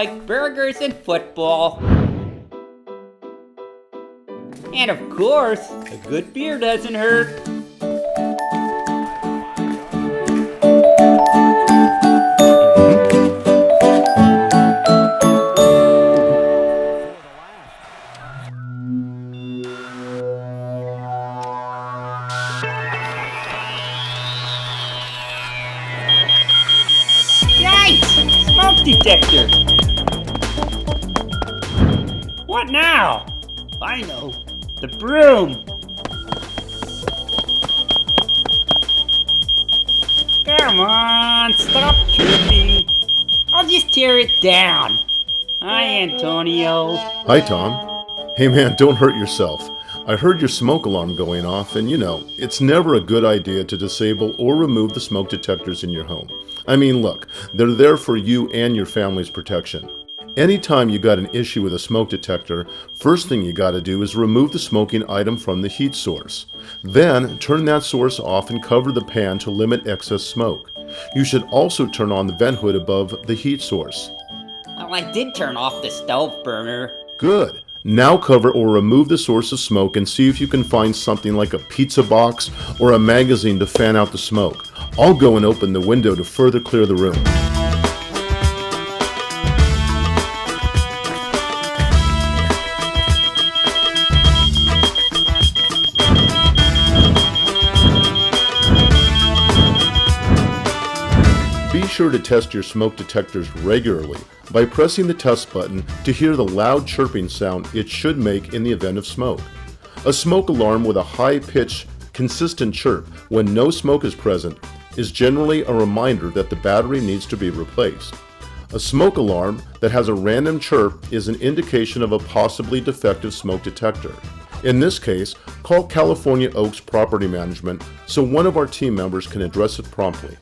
like burgers and football. And of course, a good beer doesn't hurt. Yikes! Smoke detector! What now? I know. The broom! Come on, stop chirping. I'll just tear it down. Hi, Antonio. Hi, Tom. Hey man, don't hurt yourself. I heard your smoke alarm going off, and it's never a good idea to disable or remove the smoke detectors in your home. I mean, look, they're there for you and your family's protection. Anytime you got an issue with a smoke detector, first thing you gotta do is remove the smoking item from the heat source. Then, turn that source off and cover the pan to limit excess smoke. You should also turn on the vent hood above the heat source. Well, I did turn off the stove burner. Good. Now cover or remove the source of smoke and see if you can find something like a pizza box or a magazine to fan out the smoke. I'll go and open the window to further clear the room. Be sure to test your smoke detectors regularly by pressing the test button to hear the loud chirping sound it should make in the event of smoke. A smoke alarm with a high-pitched, consistent chirp when no smoke is present is generally a reminder that the battery needs to be replaced. A smoke alarm that has a random chirp is an indication of a possibly defective smoke detector. In this case, call California Oaks Property Management so one of our team members can address it promptly.